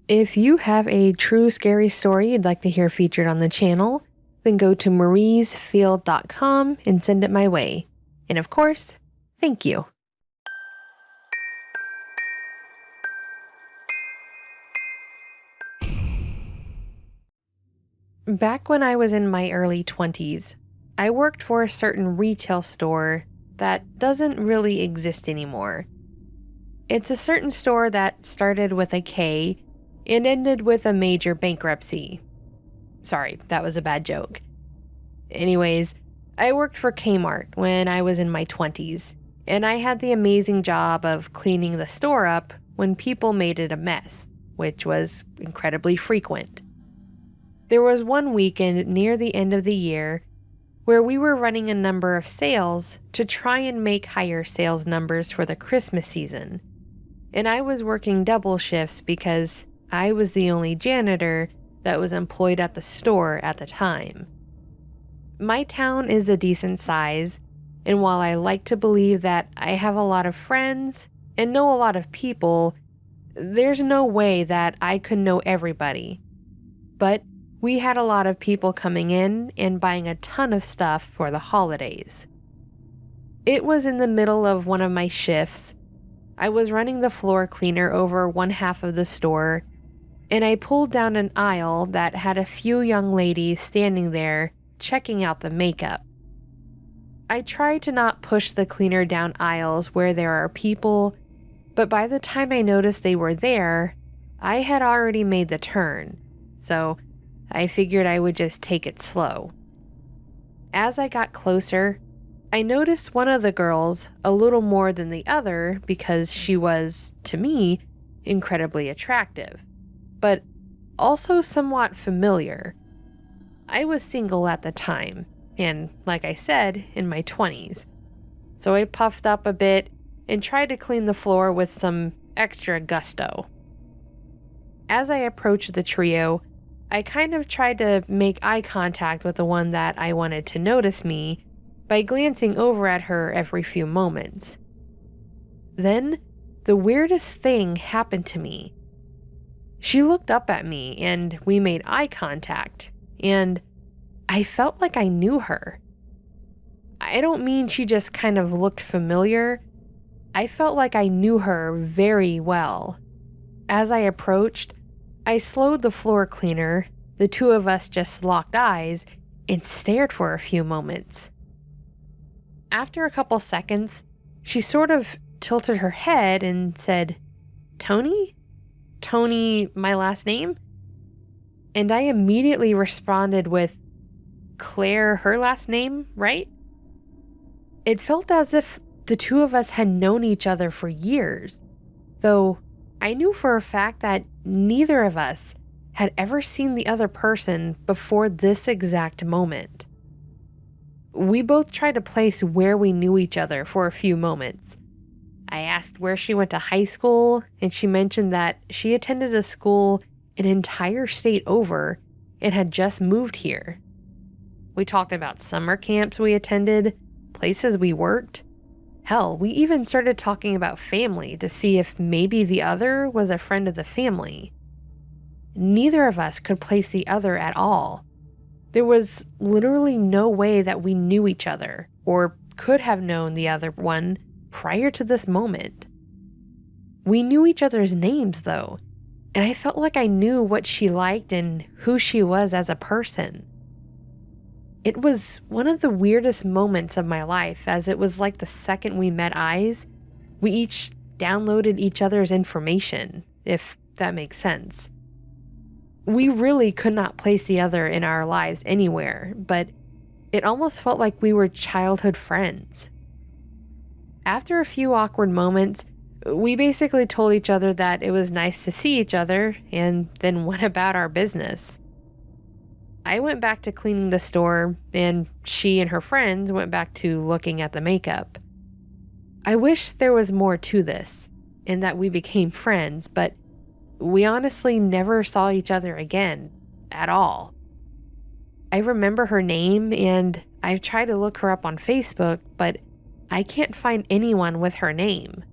If you have a true scary story you'd like to hear featured on the channel, then go to mariesfield.com and send it my way. And of course, thank you. Back when I was in my early 20s, I worked for a certain retail store that doesn't really exist anymore. It's a certain store that started with a K and ended with a major bankruptcy. Sorry, that was a bad joke. Anyways, I worked for Kmart when I was in my 20s, and I had the amazing job of cleaning the store up when people made it a mess, which was incredibly frequent. There was one weekend near the end of the year where we were running a number of sales to try and make higher sales numbers for the Christmas season, and I was working double shifts because I was the only janitor that was employed at the store at the time. My town is a decent size, and while I like to believe that I have a lot of friends and know a lot of people, there's no way that I could know everybody. But we had a lot of people coming in and buying a ton of stuff for the holidays. It was in the middle of one of my shifts. I was running the floor cleaner over one half of the store, and I pulled down an aisle that had a few young ladies standing there checking out the makeup. I tried to not push the cleaner down aisles where there are people, but by the time I noticed they were there, I had already made the turn, so I figured I would just take it slow. As I got closer, I noticed one of the girls a little more than the other because she was, to me, incredibly attractive, but also somewhat familiar. I was single at the time, and like I said, in my 20s, so I puffed up a bit and tried to clean the floor with some extra gusto. As I approached the trio, I kind of tried to make eye contact with the one that I wanted to notice me by glancing over at her every few moments. Then, the weirdest thing happened to me. She looked up at me and we made eye contact, and I felt like I knew her. I don't mean she just kind of looked familiar. I felt like I knew her very well. As I approached, I slowed the floor cleaner, the two of us just locked eyes, and stared for a few moments. After a couple seconds, she sort of tilted her head and said, "Tony? Tony, my last name?" And I immediately responded with, "Claire, her last name, right?" It felt as if the two of us had known each other for years, though I knew for a fact that neither of us had ever seen the other person before this exact moment. We both tried to place where we knew each other for a few moments. I asked where she went to high school, and she mentioned that she attended a school an entire state over and had just moved here. We talked about summer camps we attended, places we worked. Hell, we even started talking about family to see if maybe the other was a friend of the family. Neither of us could place the other at all. There was literally no way that we knew each other or could have known the other one prior to this moment. We knew each other's names though, and I felt like I knew what she liked and who she was as a person. It was one of the weirdest moments of my life, as it was like the second we met eyes, we each downloaded each other's information, if that makes sense. We really could not place the other in our lives anywhere, but it almost felt like we were childhood friends. After a few awkward moments, we basically told each other that it was nice to see each other and then went about our business. I went back to cleaning the store, and she and her friends went back to looking at the makeup. I wish there was more to this, and that we became friends, but we honestly never saw each other again, at all. I remember her name, and I've tried to look her up on Facebook, but I can't find anyone with her name.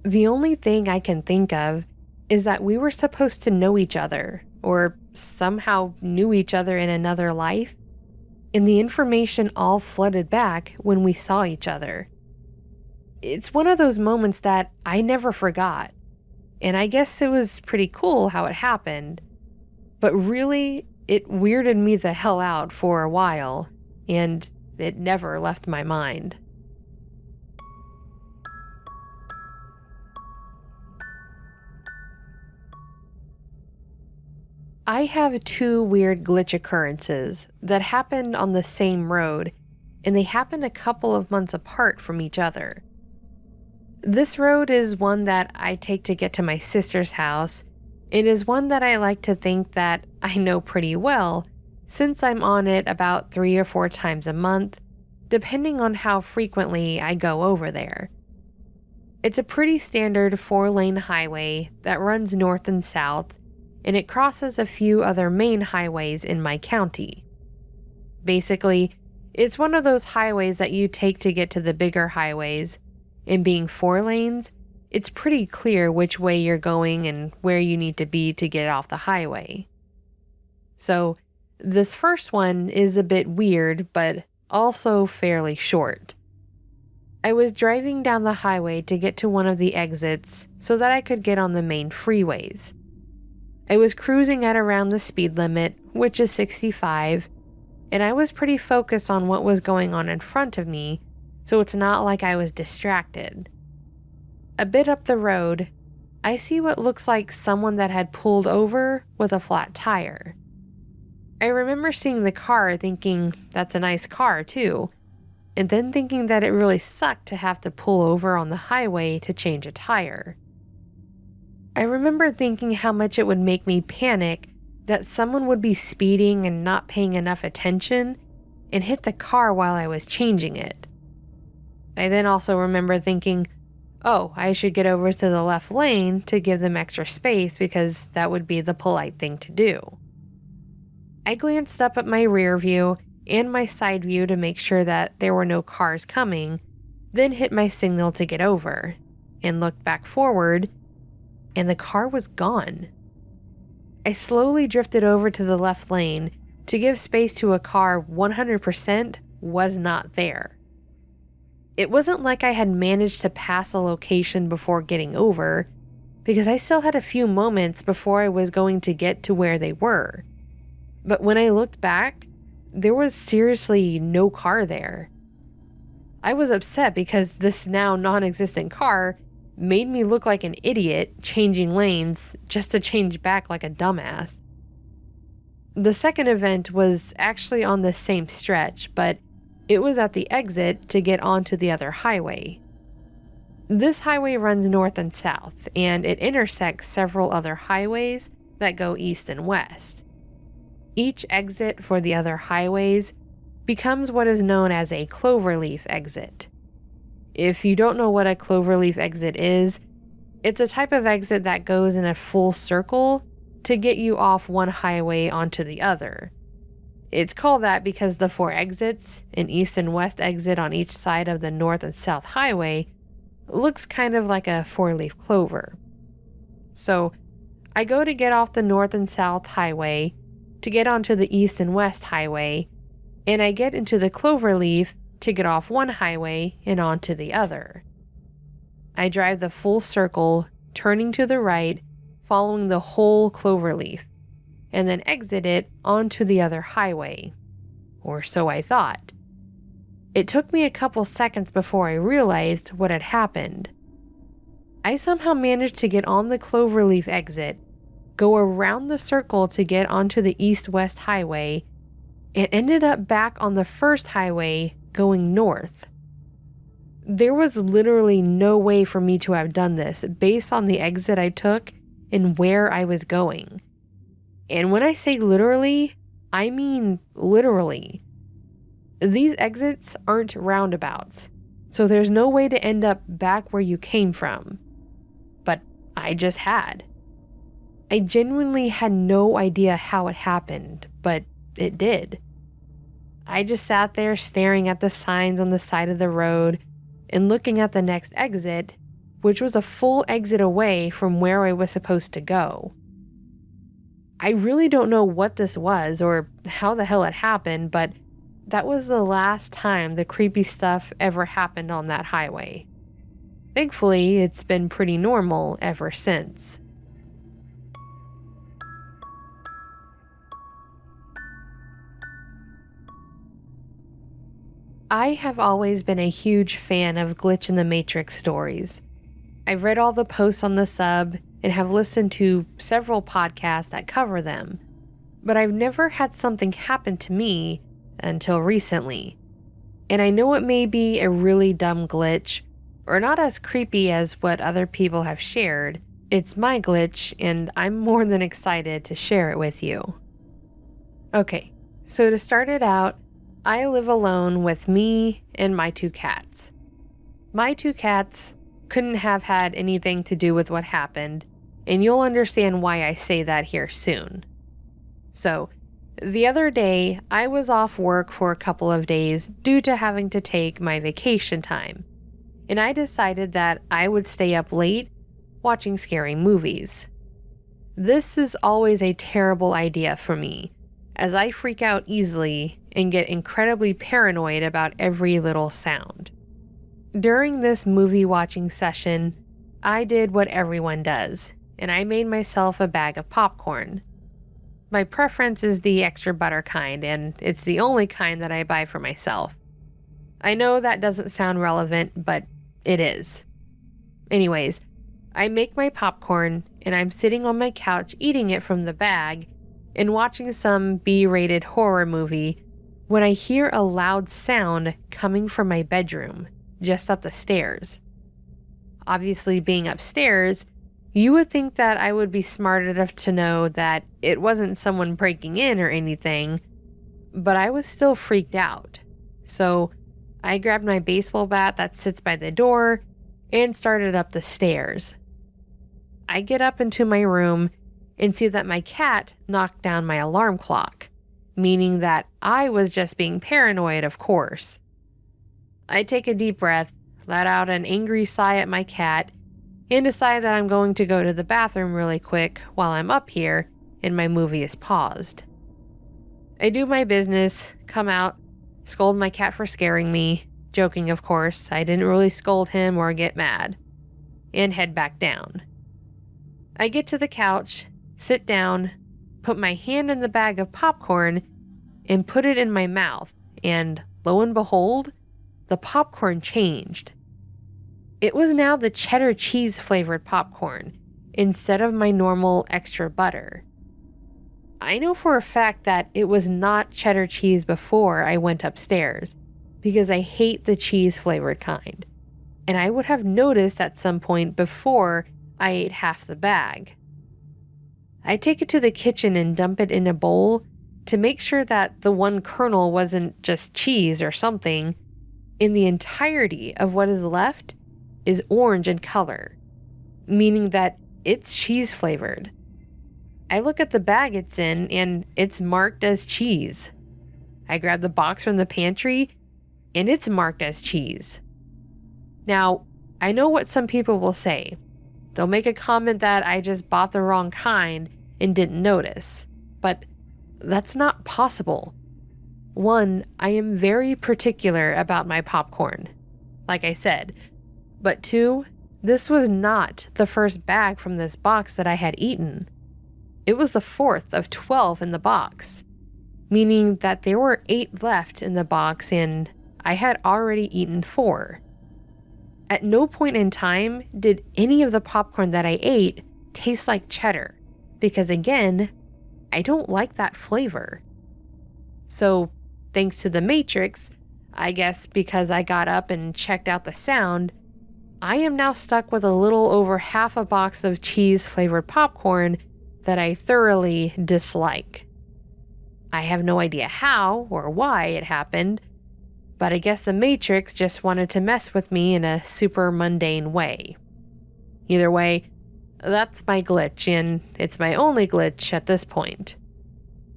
The only thing I can think of is that we were supposed to know each other, or somehow knew each other in another life, and the information all flooded back when we saw each other. It's one of those moments that I never forgot, and I guess it was pretty cool how it happened, but really, it weirded me the hell out for a while, and it never left my mind. I have two weird glitch occurrences that happened on the same road, and they happened a couple of months apart from each other. This road is one that I take to get to my sister's house. It is one that I like to think that I know pretty well, since I'm on it about 3 or 4 times a month, depending on how frequently I go over there. It's a pretty standard 4-lane highway that runs north and south, and it crosses a few other main highways in my county. Basically, it's one of those highways that you take to get to the bigger highways, and being 4 lanes, it's pretty clear which way you're going and where you need to be to get off the highway. So, this first one is a bit weird, but also fairly short. I was driving down the highway to get to one of the exits so that I could get on the main freeways. I was cruising at around the speed limit, which is 65, and I was pretty focused on what was going on in front of me, so it's not like I was distracted. A bit up the road, I see what looks like someone that had pulled over with a flat tire. I remember seeing the car thinking, that's a nice car too, and then thinking that it really sucked to have to pull over on the highway to change a tire. I remember thinking how much it would make me panic that someone would be speeding and not paying enough attention and hit the car while I was changing it. I then also remember thinking, oh, I should get over to the left lane to give them extra space because that would be the polite thing to do. I glanced up at my rear view and my side view to make sure that there were no cars coming, then hit my signal to get over, and looked back forward, and the car was gone. I slowly drifted over to the left lane to give space to a car 100% was not there. It wasn't like I had managed to pass a location before getting over, because I still had a few moments before I was going to get to where they were. But when I looked back, there was seriously no car there. I was upset because this now non-existent car made me look like an idiot changing lanes just to change back like a dumbass. The second event was actually on the same stretch, but it was at the exit to get onto the other highway. This highway runs north and south, and it intersects several other highways that go east and west. Each exit for the other highways becomes what is known as a cloverleaf exit. If you don't know what a cloverleaf exit is, it's a type of exit that goes in a full circle to get you off one highway onto the other. It's called that because the 4 exits, an east and west exit on each side of the north and south highway, looks kind of like a 4-leaf clover. So, I go to get off the north and south highway to get onto the east and west highway, and I get into the cloverleaf to get off one highway and onto the other. I drive the full circle, turning to the right, following the whole cloverleaf, and then exit it onto the other highway. Or so I thought. It took me a couple seconds before I realized what had happened. I somehow managed to get on the cloverleaf exit, go around the circle to get onto the east-west highway, and ended up back on the first highway going north. There was literally no way for me to have done this based on the exit I took and where I was going. And when I say literally, I mean literally. These exits aren't roundabouts, so there's no way to end up back where you came from. But I just had. I genuinely had no idea how it happened, but it did. I just sat there staring at the signs on the side of the road and looking at the next exit which was a full exit away from where I was supposed to go. I really don't know what this was or how the hell it happened, but that was the last time the creepy stuff ever happened on that highway. Thankfully, it's been pretty normal ever since. I have always been a huge fan of Glitch in the Matrix stories. I've read all the posts on the sub and have listened to several podcasts that cover them, but I've never had something happen to me until recently. And I know it may be a really dumb glitch, or not as creepy as what other people have shared. It's my glitch, and I'm more than excited to share it with you. Okay, so to start it out, I live alone with me and my 2 cats. My 2 cats couldn't have had anything to do with what happened, and you'll understand why I say that here soon. So, the other day, I was off work for a couple of days due to having to take my vacation time, and I decided that I would stay up late watching scary movies. This is always a terrible idea for me, as I freak out easily and get incredibly paranoid about every little sound. During this movie watching session, I did what everyone does, and I made myself a bag of popcorn. My preference is the extra butter kind, and it's the only kind that I buy for myself. I know that doesn't sound relevant, but it is. Anyways, I make my popcorn, and I'm sitting on my couch eating it from the bag and watching some B-rated horror movie when I hear a loud sound coming from my bedroom, just up the stairs. Obviously, being upstairs, you would think that I would be smart enough to know that it wasn't someone breaking in or anything, but I was still freaked out. So I grabbed my baseball bat that sits by the door and started up the stairs. I get up into my room and see that my cat knocked down my alarm clock, meaning that I was just being paranoid, of course. I take a deep breath, let out an angry sigh at my cat, and decide that I'm going to go to the bathroom really quick while I'm up here and my movie is paused. I do my business, come out, scold my cat for scaring me, joking of course, I didn't really scold him or get mad, and head back down. I get to the couch, sit down, put my hand in the bag of popcorn, and put it in my mouth, and lo and behold, the popcorn changed. It was now the cheddar cheese flavored popcorn, instead of my normal extra butter. I know for a fact that it was not cheddar cheese before I went upstairs, because I hate the cheese flavored kind, and I would have noticed at some point before I ate half the bag. I take it to the kitchen and dump it in a bowl to make sure that the one kernel wasn't just cheese or something, and the entirety of what is left is orange in color, meaning that it's cheese flavored. I look at the bag it's in and it's marked as cheese. I grab the box from the pantry and it's marked as cheese. Now, I know what some people will say. They'll make a comment that I just bought the wrong kind and didn't notice, but that's not possible. One, I am very particular about my popcorn, like I said, but two, this was not the first bag from this box that I had eaten. It was the 4th of 12 in the box, meaning that there were 8 left in the box and I had already eaten 4. At no point in time did any of the popcorn that I ate taste like cheddar, because again, I don't like that flavor. So, thanks to the Matrix, I guess because I got up and checked out the sound, I am now stuck with a little over half a box of cheese-flavored popcorn that I thoroughly dislike. I have no idea how or why it happened, but I guess the Matrix just wanted to mess with me in a super mundane way. Either way, that's my glitch, and it's my only glitch at this point.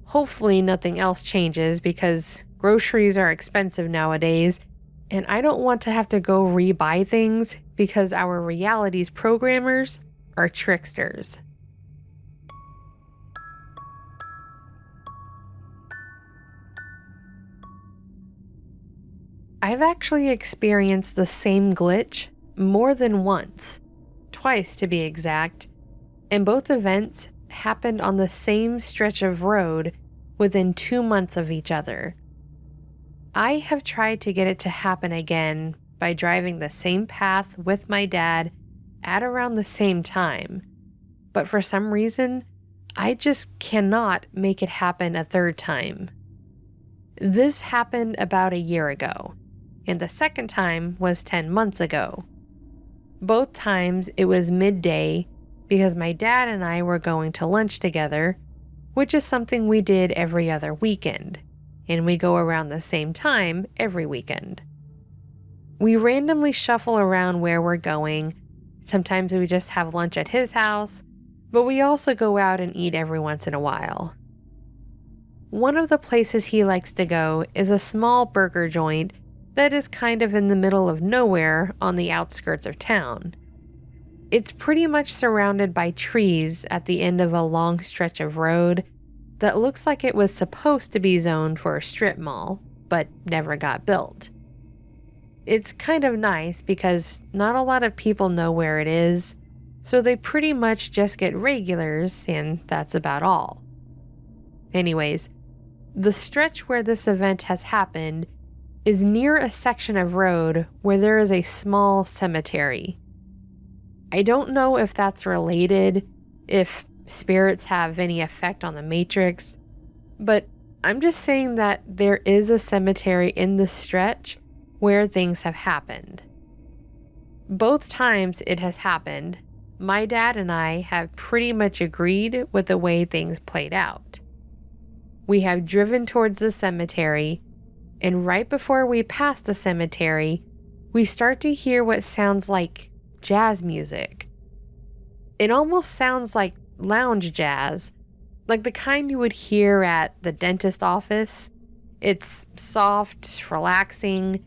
Hopefully nothing else changes because groceries are expensive nowadays, and I don't want to have to go re-buy things because our reality's programmers are tricksters. I've actually experienced the same glitch more than once, twice to be exact, and both events happened on the same stretch of road within 2 months of each other. I have tried to get it to happen again by driving the same path with my dad at around the same time, but for some reason, I just cannot make it happen a third time. This happened about a year ago, and the second time was 10 months ago. Both times it was midday because my dad and I were going to lunch together, which is something we did every other weekend, and we go around the same time every weekend. We randomly shuffle around where we're going. Sometimes we just have lunch at his house, but we also go out and eat every once in a while. One of the places he likes to go is a small burger joint that is kind of in the middle of nowhere on the outskirts of town. It's pretty much surrounded by trees at the end of a long stretch of road that looks like it was supposed to be zoned for a strip mall, but never got built. It's kind of nice because not a lot of people know where it is, so they pretty much just get regulars, and that's about all. Anyways, the stretch where this event has happened is near a section of road where there is a small cemetery. I don't know if that's related, if spirits have any effect on the Matrix, but I'm just saying that there is a cemetery in this stretch where things have happened. Both times it has happened, my dad and I have pretty much agreed with the way things played out. We have driven towards the cemetery, and right before we pass the cemetery, we start to hear what sounds like jazz music. It almost sounds like lounge jazz, like the kind you would hear at the dentist office. It's soft, relaxing,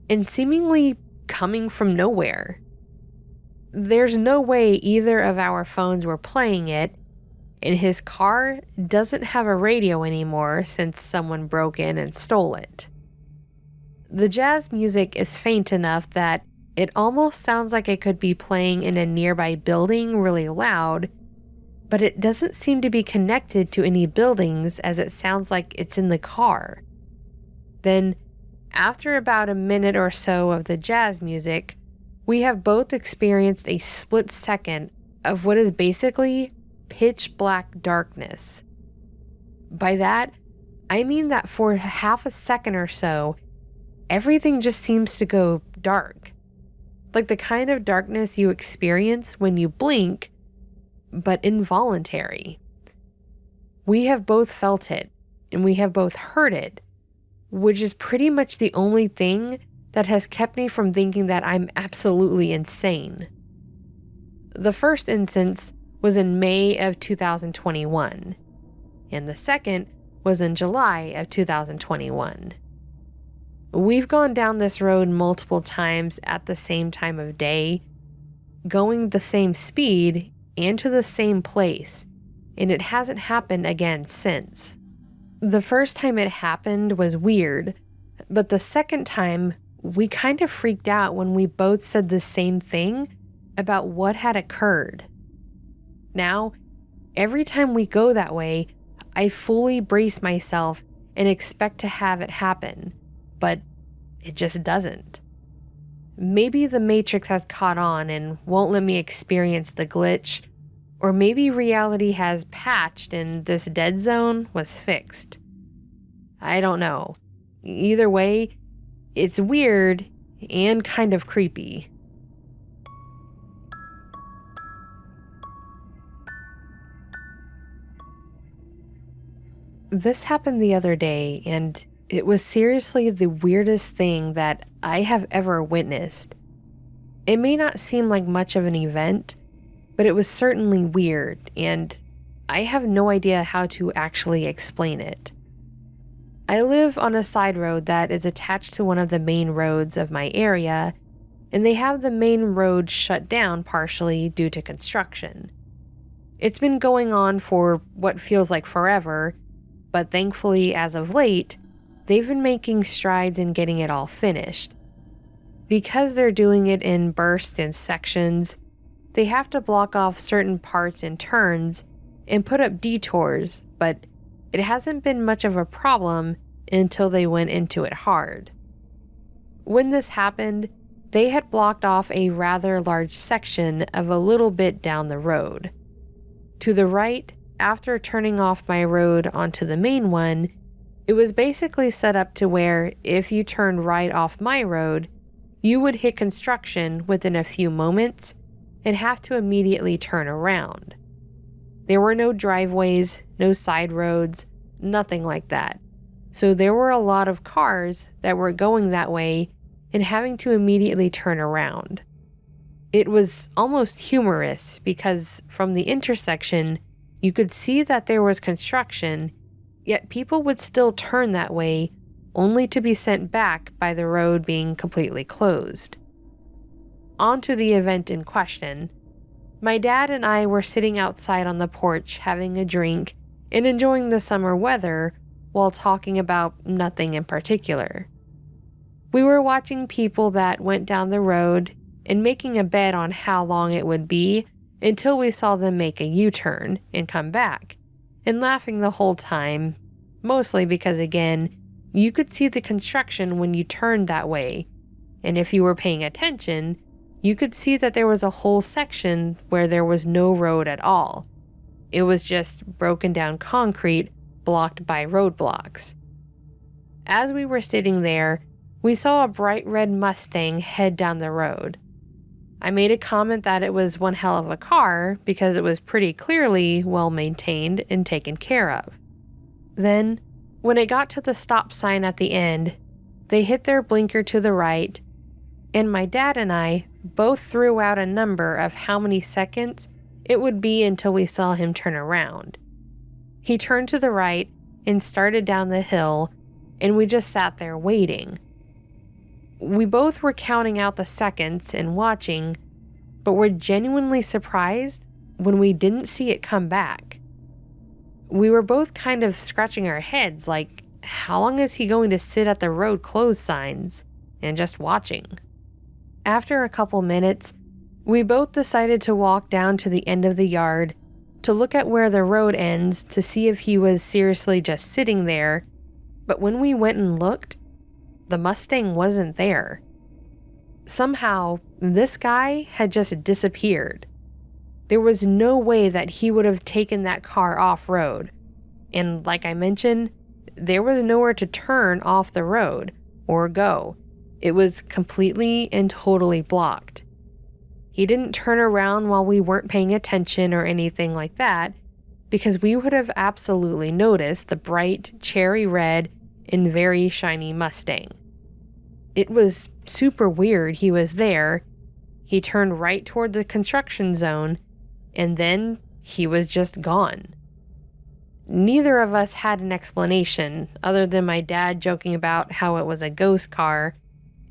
and seemingly coming from nowhere. There's no way either of our phones were playing it, and his car doesn't have a radio anymore since someone broke in and stole it. The jazz music is faint enough that it almost sounds like it could be playing in a nearby building really loud, but it doesn't seem to be connected to any buildings as it sounds like it's in the car. Then, after about a minute or so of the jazz music, we have both experienced a split second of what is basically pitch black darkness. By that, I mean that for half a second or so, everything just seems to go dark. Like the kind of darkness you experience when you blink, but involuntary. We have both felt it, and we have both heard it, which is pretty much the only thing that has kept me from thinking that I'm absolutely insane. The first instance was in May of 2021, and the second was in July of 2021. We've gone down this road multiple times at the same time of day, going the same speed and to the same place, and it hasn't happened again since. The first time it happened was weird, but the second time, we kind of freaked out when we both said the same thing about what had occurred. Now, every time we go that way, I fully brace myself and expect to have it happen, but it just doesn't. Maybe the Matrix has caught on and won't let me experience the glitch, or maybe reality has patched and this dead zone was fixed. I don't know. Either way, it's weird and kind of creepy. This happened the other day, and it was seriously the weirdest thing that I have ever witnessed. It may not seem like much of an event, but it was certainly weird, and I have no idea how to actually explain it. I live on a side road that is attached to one of the main roads of my area, and they have the main road shut down partially due to construction. It's been going on for what feels like forever, but thankfully, as of late, they've been making strides in getting it all finished. Because they're doing it in bursts and sections, they have to block off certain parts and turns and put up detours, but it hasn't been much of a problem until they went into it hard. When this happened, they had blocked off a rather large section of a little bit down the road. To the right, after turning off my road onto the main one, it was basically set up to where if you turned right off my road, you would hit construction within a few moments and have to immediately turn around. There were no driveways, no side roads, nothing like that. So there were a lot of cars that were going that way and having to immediately turn around. It was almost humorous because from the intersection, you could see that there was construction, yet people would still turn that way only to be sent back by the road being completely closed. On to the event in question. My dad and I were sitting outside on the porch having a drink and enjoying the summer weather while talking about nothing in particular. We were watching people that went down the road and making a bet on how long it would be until we saw them make a U-turn and come back, and laughing the whole time, mostly because, again, you could see the construction when you turned that way, and if you were paying attention, you could see that there was a whole section where there was no road at all. It was just broken down concrete blocked by roadblocks. As we were sitting there, we saw a bright red Mustang head down the road. I made a comment that it was one hell of a car because it was pretty clearly well maintained and taken care of. Then, when it got to the stop sign at the end, they hit their blinker to the right, and my dad and I both threw out a number of how many seconds it would be until we saw him turn around. He turned to the right and started down the hill, and we just sat there waiting. We both were counting out the seconds and watching, but were genuinely surprised when we didn't see it come back. We were both kind of scratching our heads like, how long is he going to sit at the road closed signs and just watching? After a couple minutes, we both decided to walk down to the end of the yard to look at where the road ends to see if he was seriously just sitting there, but when we went and looked, the Mustang wasn't there. Somehow, this guy had just disappeared. There was no way that he would have taken that car off-road, and like I mentioned, there was nowhere to turn off the road or go. It was completely and totally blocked. He didn't turn around while we weren't paying attention or anything like that, because we would have absolutely noticed the bright cherry red and very shiny Mustang. It was super weird he was there. He turned right toward the construction zone, and then he was just gone. Neither of us had an explanation other than my dad joking about how it was a ghost car,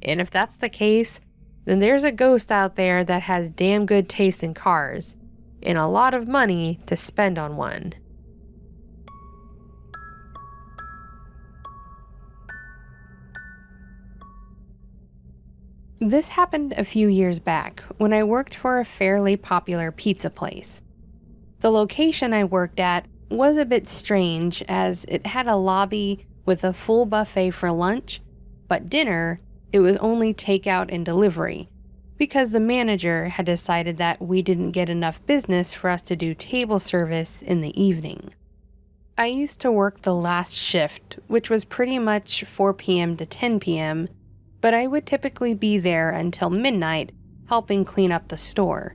and if that's the case, then there's a ghost out there that has damn good taste in cars, and a lot of money to spend on one. This happened a few years back when I worked for a fairly popular pizza place. The location I worked at was a bit strange as it had a lobby with a full buffet for lunch, but dinner, it was only takeout and delivery, because the manager had decided that we didn't get enough business for us to do table service in the evening. I used to work the last shift, which was pretty much 4 p.m. to 10 p.m., but I would typically be there until midnight, helping clean up the store.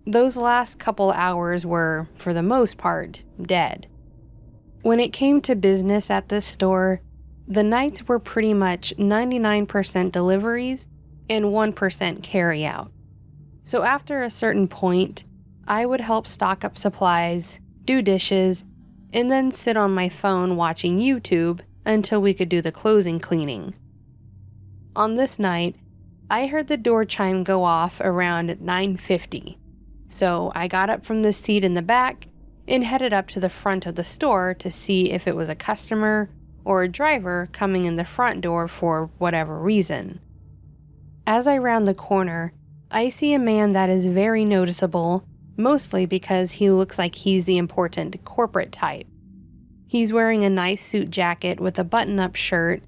Those last couple hours were, for the most part, dead. When it came to business at this store, the nights were pretty much 99% deliveries and 1% carry-out. So after a certain point, I would help stock up supplies, do dishes, and then sit on my phone watching YouTube until we could do the closing cleaning. On this night, I heard the door chime go off around 9:50, so I got up from the seat in the back and headed up to the front of the store to see if it was a customer or a driver coming in the front door for whatever reason. As I round the corner, I see a man that is very noticeable, mostly because he looks like he's the important corporate type. He's wearing a nice suit jacket with a button-up shirt,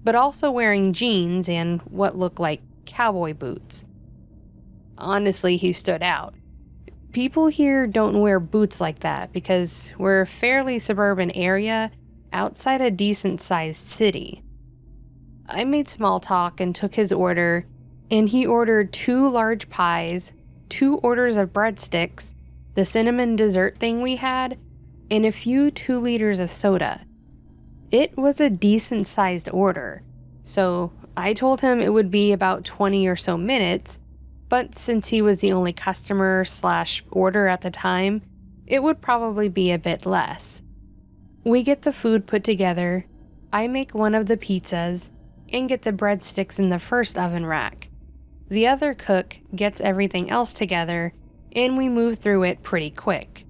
but also wearing jeans and what look like cowboy boots. Honestly, he stood out. People here don't wear boots like that because we're a fairly suburban area outside a decent-sized city. I made small talk and took his order, and he ordered 2 large pies, 2 orders of breadsticks, the cinnamon dessert thing we had, and a few 2 liters of soda. It was a decent-sized order, so I told him it would be about 20 or so minutes, but since he was the only customer/order at the time, it would probably be a bit less. We get the food put together, I make one of the pizzas, and get the breadsticks in the first oven rack. The other cook gets everything else together, and we move through it pretty quick.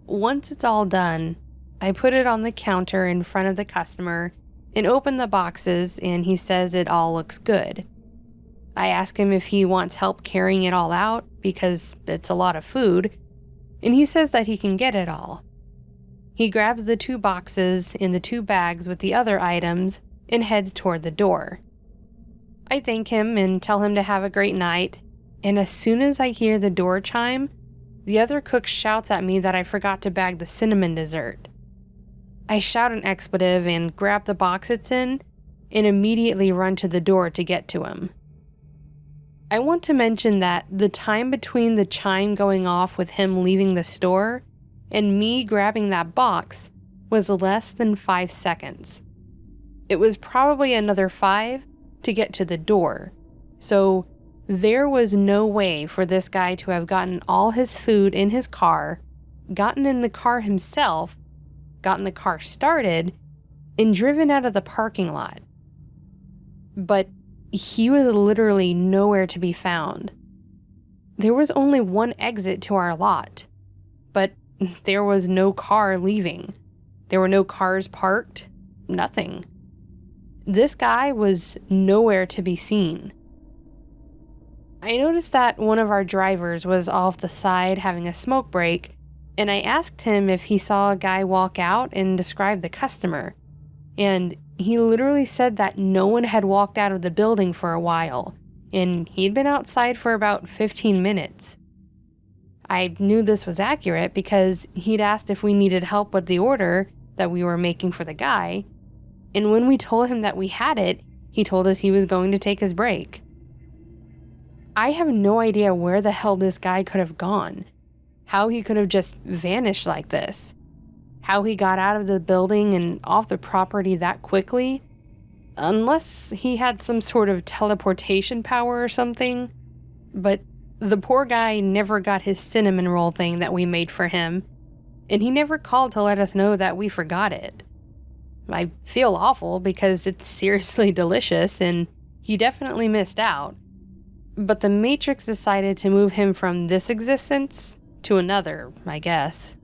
Once it's all done, I put it on the counter in front of the customer and open the boxes, and he says it all looks good. I ask him if he wants help carrying it all out because it's a lot of food, and he says that he can get it all. He grabs the 2 boxes and the 2 bags with the other items and heads toward the door. I thank him and tell him to have a great night, and as soon as I hear the door chime, the other cook shouts at me that I forgot to bag the cinnamon dessert. I shout an expletive and grab the box it's in and immediately run to the door to get to him. I want to mention that the time between the chime going off with him leaving the store and me grabbing that box was less than 5 seconds. It was probably another 5 to get to the door, so there was no way for this guy to have gotten all his food in his car, gotten in the car himself, gotten the car started, and driven out of the parking lot. But he was literally nowhere to be found. There was only one exit to our lot, but there was no car leaving. There were no cars parked, nothing. This guy was nowhere to be seen. I noticed that one of our drivers was off the side having a smoke break, and I asked him if he saw a guy walk out and describe the customer, and he literally said that no one had walked out of the building for a while, and he'd been outside for about 15 minutes. I knew this was accurate because he'd asked if we needed help with the order that we were making for the guy, and when we told him that we had it, he told us he was going to take his break. I have no idea where the hell this guy could have gone, how he could have just vanished like this, how he got out of the building and off the property that quickly, unless he had some sort of teleportation power or something. But the poor guy never got his cinnamon roll thing that we made for him, and he never called to let us know that we forgot it. I feel awful because it's seriously delicious and he definitely missed out. But the Matrix decided to move him from this existence to another, I guess.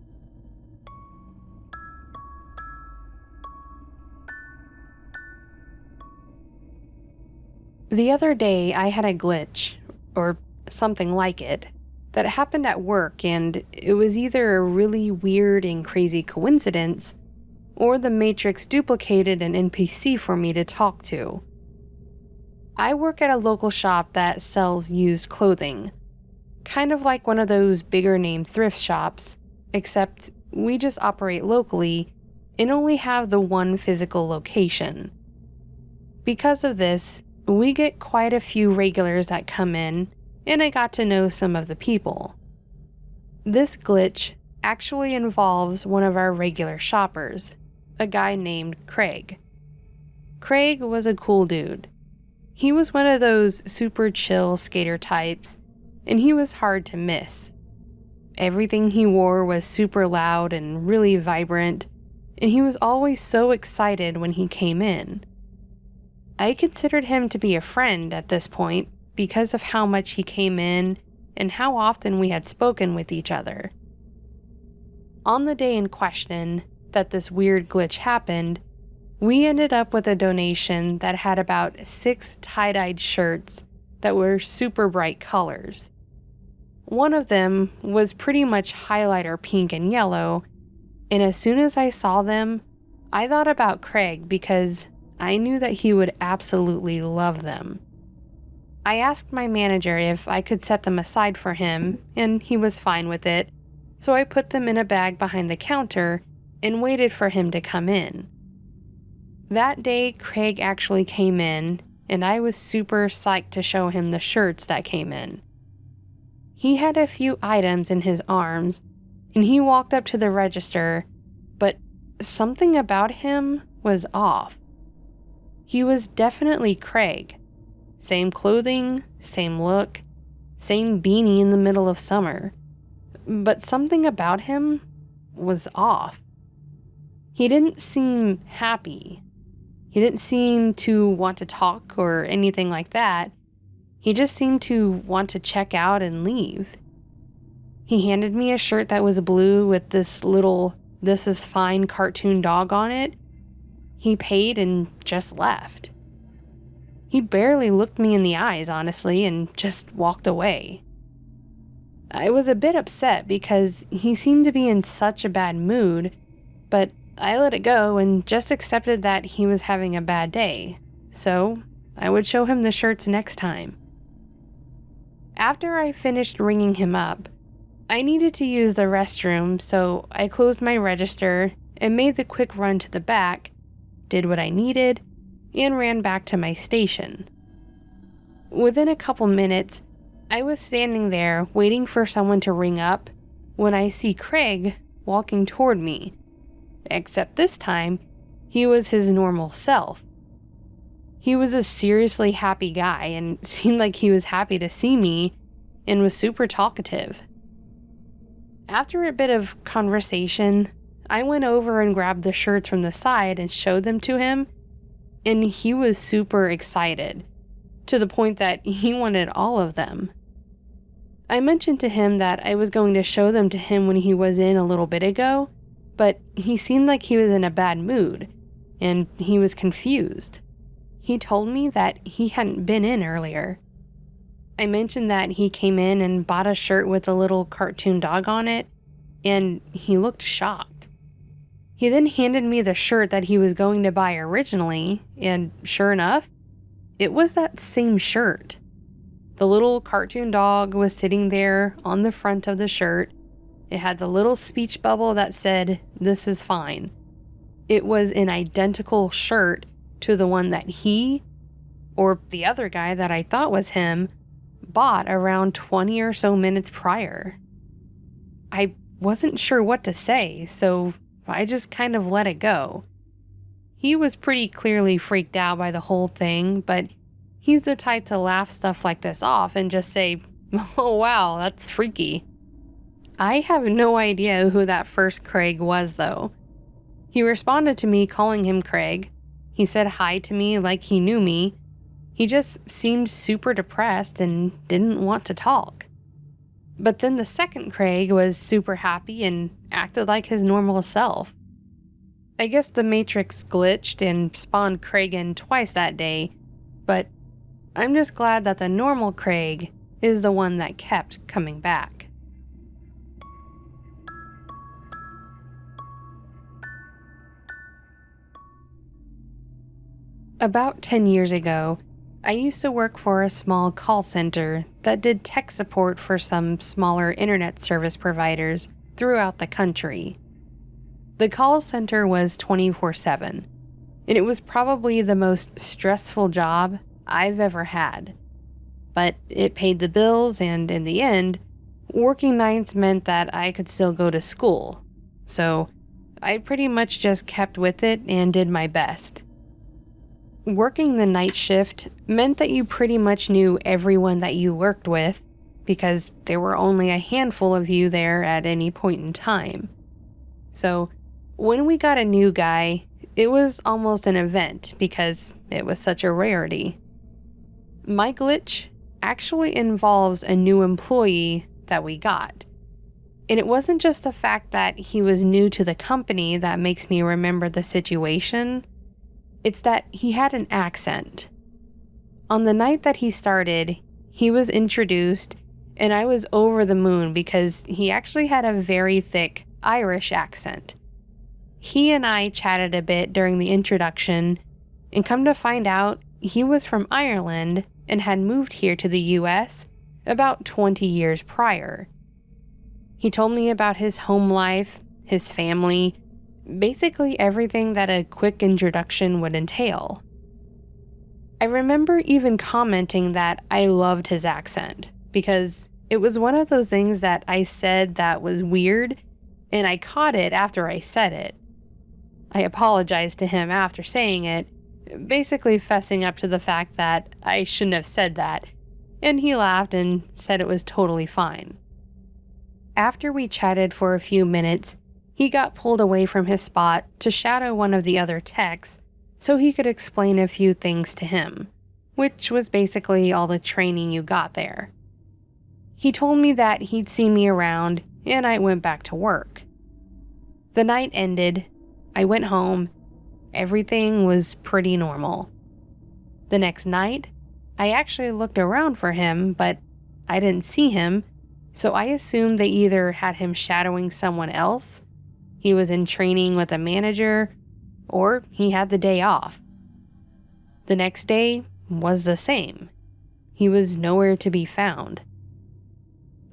The other day, I had a glitch, or something like it, that happened at work, and it was either a really weird and crazy coincidence, or the Matrix duplicated an NPC for me to talk to. I work at a local shop that sells used clothing, kind of like one of those bigger name thrift shops, except we just operate locally and only have the one physical location. Because of this, we get quite a few regulars that come in, and I got to know some of the people. This glitch actually involves one of our regular shoppers, a guy named Craig. Craig was a cool dude. He was one of those super chill skater types, and he was hard to miss. Everything he wore was super loud and really vibrant, and he was always so excited when he came in. I considered him to be a friend at this point, because of how much he came in and how often we had spoken with each other. On the day in question that this weird glitch happened, we ended up with a donation that had about 6 tie-dyed shirts that were super bright colors. One of them was pretty much highlighter pink and yellow, and as soon as I saw them, I thought about Craig because I knew that he would absolutely love them. I asked my manager if I could set them aside for him, and he was fine with it, so I put them in a bag behind the counter and waited for him to come in. That day, Craig actually came in, and I was super psyched to show him the shirts that came in. He had a few items in his arms, and he walked up to the register, but something about him was off. He was definitely Craig. Same clothing, same look, same beanie in the middle of summer. But something about him was off. He didn't seem happy. He didn't seem to want to talk or anything like that. He just seemed to want to check out and leave. He handed me a shirt that was blue with this little "This is fine" cartoon dog on it. He paid and just left. He barely looked me in the eyes, honestly, and just walked away. I was a bit upset because he seemed to be in such a bad mood, but I let it go and just accepted that he was having a bad day, so I would show him the shirts next time. After I finished ringing him up, I needed to use the restroom, so I closed my register and made the quick run to the back, did what I needed, and ran back to my station. Within a couple minutes, I was standing there waiting for someone to ring up when I see Craig walking toward me, except this time, he was his normal self. He was a seriously happy guy and seemed like he was happy to see me and was super talkative. After a bit of conversation, I went over and grabbed the shirts from the side and showed them to him, and he was super excited, to the point that he wanted all of them. I mentioned to him that I was going to show them to him when he was in a little bit ago, but he seemed like he was in a bad mood, and he was confused. He told me that he hadn't been in earlier. I mentioned that he came in and bought a shirt with a little cartoon dog on it, and he looked shocked. He then handed me the shirt that he was going to buy originally, and sure enough, it was that same shirt. The little cartoon dog was sitting there on the front of the shirt. It had the little speech bubble that said, "This is fine." It was an identical shirt to the one that he, or the other guy that I thought was him, bought around 20 or so minutes prior. I wasn't sure what to say, so I just kind of let it go. He was pretty clearly freaked out by the whole thing, but he's the type to laugh stuff like this off and just say, "Oh wow, that's freaky." I have no idea who that first Craig was, though. He responded to me calling him Craig. He said hi to me like he knew me. He just seemed super depressed and didn't want to talk. But then the second Craig was super happy and acted like his normal self. I guess the Matrix glitched and spawned Craig in twice that day, but I'm just glad that the normal Craig is the one that kept coming back. About 10 years ago, I used to work for a small call center that did tech support for some smaller internet service providers throughout the country. The call center was 24/7, and it was probably the most stressful job I've ever had. But it paid the bills, and in the end, working nights meant that I could still go to school. So I pretty much just kept with it and did my best. Working the night shift meant that you pretty much knew everyone that you worked with, because there were only a handful of you there at any point in time. So when we got a new guy, it was almost an event because it was such a rarity. My glitch actually involves a new employee that we got. And it wasn't just the fact that he was new to the company that makes me remember the situation. It's that he had an accent. On the night that he started, he was introduced, and I was over the moon because he actually had a very thick Irish accent. He and I chatted a bit during the introduction, and come to find out, he was from Ireland and had moved here to the US about 20 years prior. He told me about his home life, his family, basically everything that a quick introduction would entail. I remember even commenting that I loved his accent, because it was one of those things that I said that was weird, and I caught it after I said it. I apologized to him after saying it, basically fessing up to the fact that I shouldn't have said that, and he laughed and said it was totally fine. After we chatted for a few minutes, he got pulled away from his spot to shadow one of the other techs so he could explain a few things to him, which was basically all the training you got there. He told me that he'd see me around, and I went back to work. The night ended, I went home, everything was pretty normal. The next night, I actually looked around for him, but I didn't see him, so I assumed they either had him shadowing someone else, he was in training with a manager, or he had the day off. The next day was the same. He was nowhere to be found.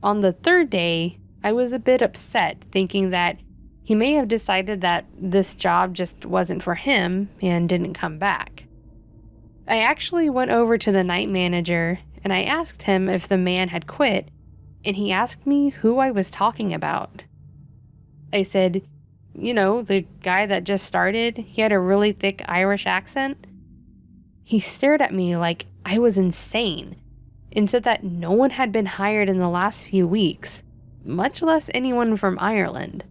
On the third day, I was a bit upset, thinking that he may have decided that this job just wasn't for him and didn't come back. I actually went over to the night manager and I asked him if the man had quit, and he asked me who I was talking about. I said, the guy that just started, he had a really thick Irish accent. He stared at me like I was insane and said that no one had been hired in the last few weeks, much less anyone from Ireland.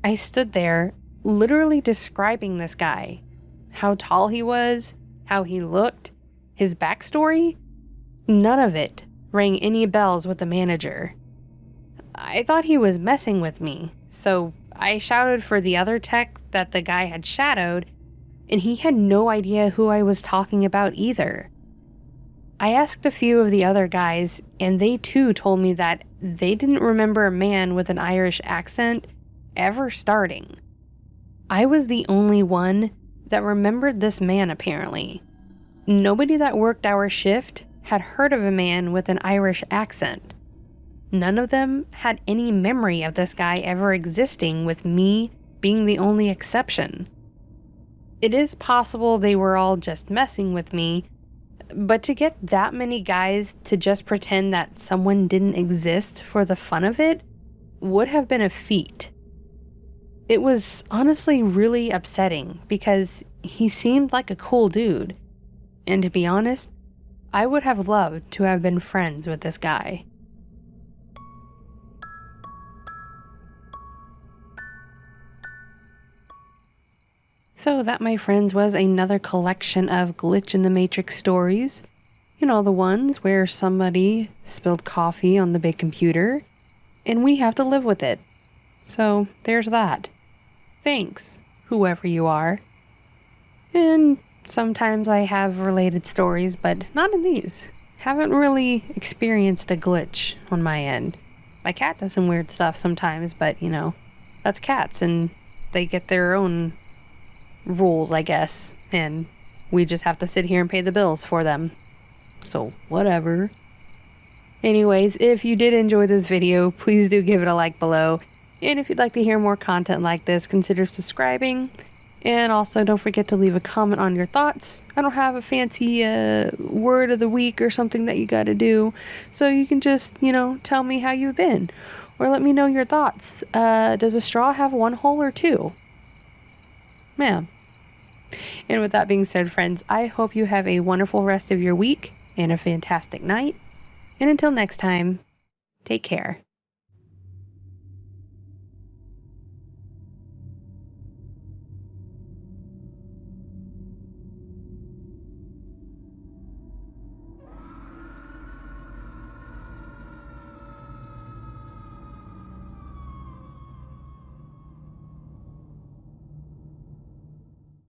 I stood there, literally describing this guy, how tall he was, how he looked, his backstory. None of it rang any bells with the manager. I thought he was messing with me, so I shouted for the other tech that the guy had shadowed, and he had no idea who I was talking about either. I asked a few of the other guys, and they too told me that they didn't remember a man with an Irish accent ever starting. I was the only one that remembered this man, apparently. Nobody that worked our shift had heard of a man with an Irish accent. None of them had any memory of this guy ever existing, with me being the only exception. It is possible they were all just messing with me, but to get that many guys to just pretend that someone didn't exist for the fun of it would have been a feat. It was honestly really upsetting because he seemed like a cool dude, and to be honest, I would have loved to have been friends with this guy. So that, my friends, was another collection of Glitch in the Matrix stories. The ones where somebody spilled coffee on the big computer, and we have to live with it. So there's that. Thanks, whoever you are. And sometimes I have related stories, but not in these. Haven't really experienced a glitch on my end. My cat does some weird stuff sometimes, but that's cats, and they get their own rules, I guess, and we just have to sit here and pay the bills for them. So, whatever. Anyways, if you did enjoy this video, please do give it a like below. And if you'd like to hear more content like this, consider subscribing. And also, don't forget to leave a comment on your thoughts. I don't have a fancy word of the week or something that you gotta do. So you can just, tell me how you've been. Or let me know your thoughts. Does a straw have one hole or two? Man. And with that being said, friends, I hope you have a wonderful rest of your week and a fantastic night. And until next time, take care.